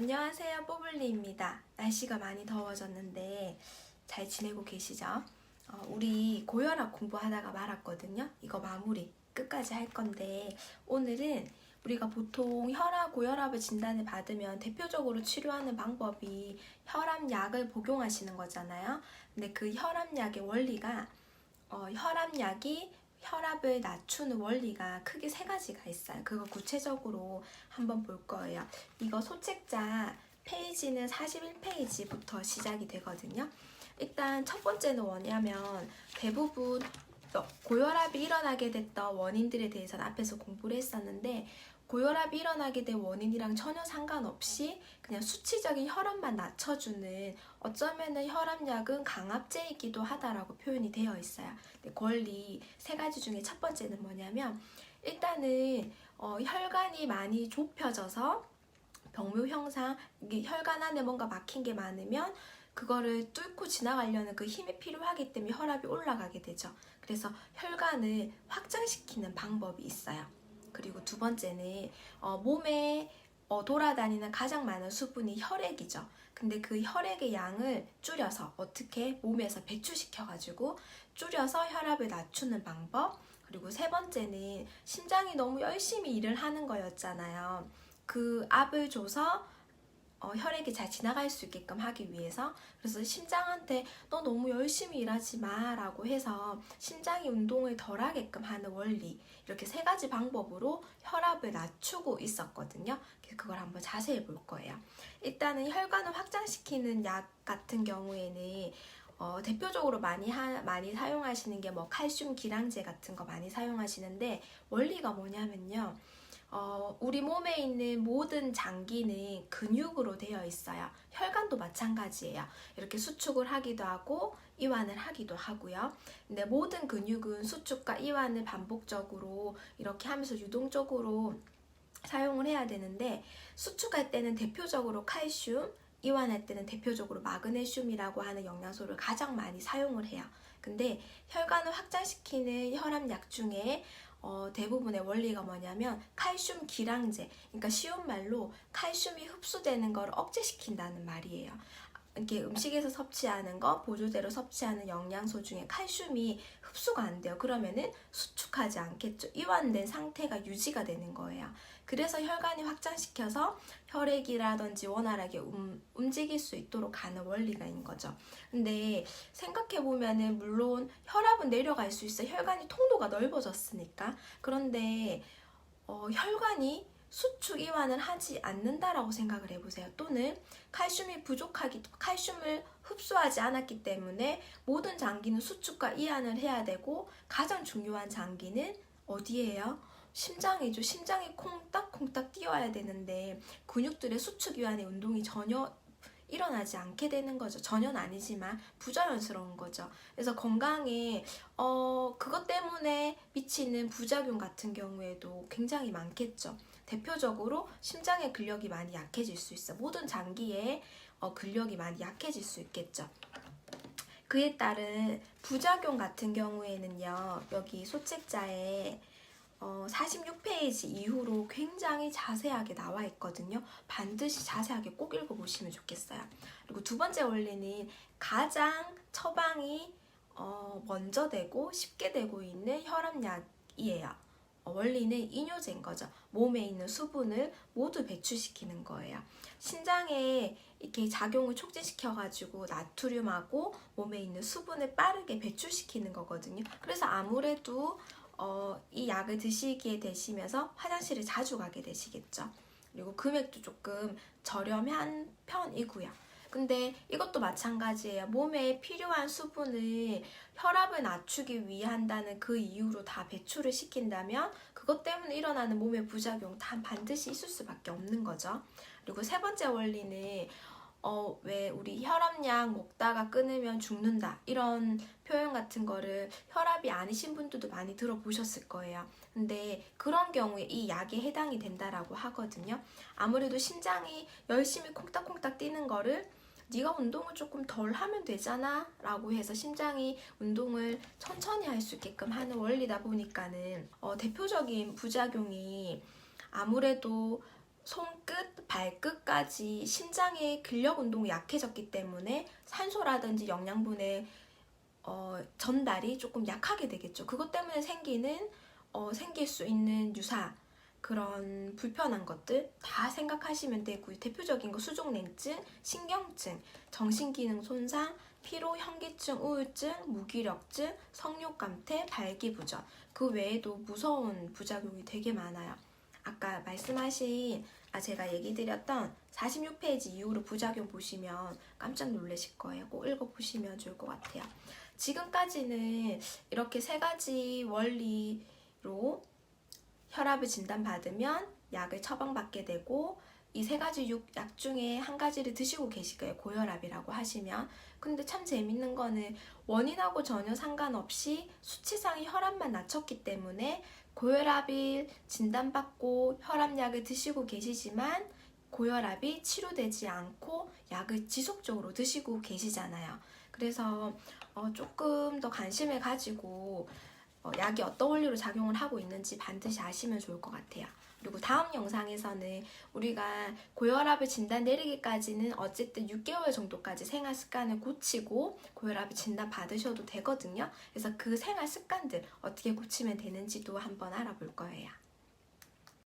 안녕하세요, 뽀블리입니다. 날씨가 많이 더워졌는데 잘 지내고 계시죠? 우리 고혈압 공부하다가 말았거든요. 이거 마무리 끝까지 할 건데 오늘은 우리가 보통 고혈압을 진단을 받으면 대표적으로 치료하는 방법이 혈압약을 복용하시는 거잖아요. 근데 그 혈압약의 원리가 혈압약이 혈압을 낮추는 원리가 크게 세 가지가 있어요. 그거 구체적으로 한번 볼 거예요. 이거 소책자 페이지는 41페이지부터 시작이 되거든요. 일단 첫 번째는 뭐냐면 대부분 고혈압이 일어나게 됐던 원인들에 대해서는 앞에서 공부를 했었는데 고혈압이 일어나게 된 원인이랑 전혀 상관없이 그냥 수치적인 혈압만 낮춰주는 어쩌면은 혈압약은 강압제이기도 하다라고 표현이 되어 있어요. 근데 원리 세 가지 중에 첫 번째는 뭐냐면 일단은 혈관이 많이 좁혀져서 병묘 형상, 이게 혈관 안에 뭔가 막힌 게 많으면 그거를 뚫고 지나가려는 그 힘이 필요하기 때문에 혈압이 올라가게 되죠. 그래서 혈관을 확장시키는 방법이 있어요. 그리고 두 번째는 몸에 돌아다니는 가장 많은 수분이 혈액이죠. 근데 그 혈액의 양을 줄여서 어떻게 몸에서 배출시켜가지고 줄여서 혈압을 낮추는 방법. 그리고 세 번째는 심장이 너무 열심히 일을 하는 거였잖아요. 그 압을 줘서 혈액이 잘 지나갈 수 있게끔 하기 위해서, 그래서 심장한테 너 너무 열심히 일하지 마 라고 해서 심장이 운동을 덜 하게끔 하는 원리, 이렇게 세 가지 방법으로 혈압을 낮추고 있었거든요. 그걸 한번 자세히 볼 거예요. 일단은 혈관을 확장시키는 약 같은 경우에는 대표적으로 많이 사용하시는 게 뭐 칼슘 기량제 같은 거 많이 사용하시는데, 원리가 뭐냐면요, 우리 몸에 있는 모든 장기는 근육으로 되어 있어요. 혈관도 마찬가지예요. 이렇게 수축을 하기도 하고 이완을 하기도 하고요. 근데 모든 근육은 수축과 이완을 반복적으로 이렇게 하면서 유동적으로 사용을 해야 되는데, 수축할 때는 대표적으로 칼슘, 이완할 때는 대표적으로 마그네슘이라고 하는 영양소를 가장 많이 사용을 해요. 근데 혈관을 확장시키는 혈압약 중에 대부분의 원리가 뭐냐면 칼슘 기량제, 그러니까 쉬운 말로 칼슘이 흡수되는 걸 억제시킨다는 말이에요. 이렇게 음식에서 섭취하는 거, 보조제로 섭취하는 영양소 중에 칼슘이 흡수가 안 돼요. 그러면은 수축하지 않겠죠. 이완된 상태가 유지가 되는 거예요. 그래서 혈관이 확장시켜서 혈액이라든지 원활하게 움직일 수 있도록 하는 원리가 있는 거죠. 근데 생각해보면은 물론 혈압은 내려갈 수 있어요. 혈관이 통로가 넓어졌으니까. 그런데 혈관이 수축 이완을 하지 않는다라고 생각을 해보세요. 또는 칼슘을 흡수하지 않았기 때문에 모든 장기는 수축과 이완을 해야 되고, 가장 중요한 장기는 어디예요? 심장이죠. 심장이 콩닥콩닥 뛰어야 되는데 근육들의 수축 이완의 운동이 전혀 일어나지 않게 되는 거죠. 전혀는 아니지만 부자연스러운 거죠. 그래서 건강에 그것 때문에 미치는 부작용 같은 경우에도 굉장히 많겠죠. 대표적으로 심장의 근력이 많이 약해질 수 있어. 모든 장기에 근력이 많이 약해질 수 있겠죠. 그에 따른 부작용 같은 경우에는요, 여기 소책자에 46페이지 이후로 굉장히 자세하게 나와 있거든요. 반드시 자세하게 꼭 읽어보시면 좋겠어요. 그리고 두 번째 원리는 가장 처방이 먼저 되고 쉽게 되고 있는 혈압약이에요. 원리는 이뇨제인 거죠. 몸에 있는 수분을 모두 배출시키는 거예요. 신장에 이렇게 작용을 촉진시켜가지고 나트륨하고 몸에 있는 수분을 빠르게 배출시키는 거거든요. 그래서 아무래도 이 약을 드시게 되시면서 화장실을 자주 가게 되시겠죠. 그리고 금액도 조금 저렴한 편이고요. 근데 이것도 마찬가지예요. 몸에 필요한 수분을 혈압을 낮추기 위한다는 그 이유로 다 배출을 시킨다면 그것 때문에 일어나는 몸의 부작용 다 반드시 있을 수밖에 없는 거죠. 그리고 세 번째 원리는 왜 우리 혈압약 먹다가 끊으면 죽는다, 이런 표현 같은 거를 혈압이 아니신 분들도 많이 들어보셨을 거예요. 근데 그런 경우에 이 약에 해당이 된다라고 하거든요. 아무래도 심장이 열심히 콩닥콩닥 뛰는 거를 네가 운동을 조금 덜 하면 되잖아 라고 해서 심장이 운동을 천천히 할 수 있게끔 하는 원리다 보니까는 대표적인 부작용이 아무래도 손끝, 발끝까지 심장의 근력 운동이 약해졌기 때문에 산소라든지 영양분의 전달이 조금 약하게 되겠죠. 그것 때문에 생길 수 있는 유사 그런 불편한 것들 다 생각하시면 되고요. 대표적인 거 수족냉증, 신경증, 정신기능 손상, 피로, 현기증, 우울증, 무기력증, 성욕감퇴, 발기부전. 그 외에도 무서운 부작용이 되게 많아요. 아까 말씀하신 제가 얘기 드렸던 46페이지 이후로 부작용 보시면 깜짝 놀라실 거예요. 꼭 읽어보시면 좋을 것 같아요. 지금까지는 이렇게 세 가지 원리로 혈압을 진단받으면 약을 처방받게 되고 이 세 가지 약 중에 한 가지를 드시고 계실 거예요. 고혈압이라고 하시면. 근데 참 재밌는 거는 원인하고 전혀 상관없이 수치상의 혈압만 낮췄기 때문에 고혈압이 진단받고 혈압약을 드시고 계시지만 고혈압이 치료되지 않고 약을 지속적으로 드시고 계시잖아요. 그래서 조금 더 관심을 가지고 약이 어떤 원리로 작용을 하고 있는지 반드시 아시면 좋을 것 같아요. 그리고 다음 영상에서는 우리가 고혈압을 진단 내리기까지는 어쨌든 6개월 정도까지 생활 습관을 고치고 고혈압을 진단 받으셔도 되거든요. 그래서 그 생활 습관들 어떻게 고치면 되는지도 한번 알아볼 거예요.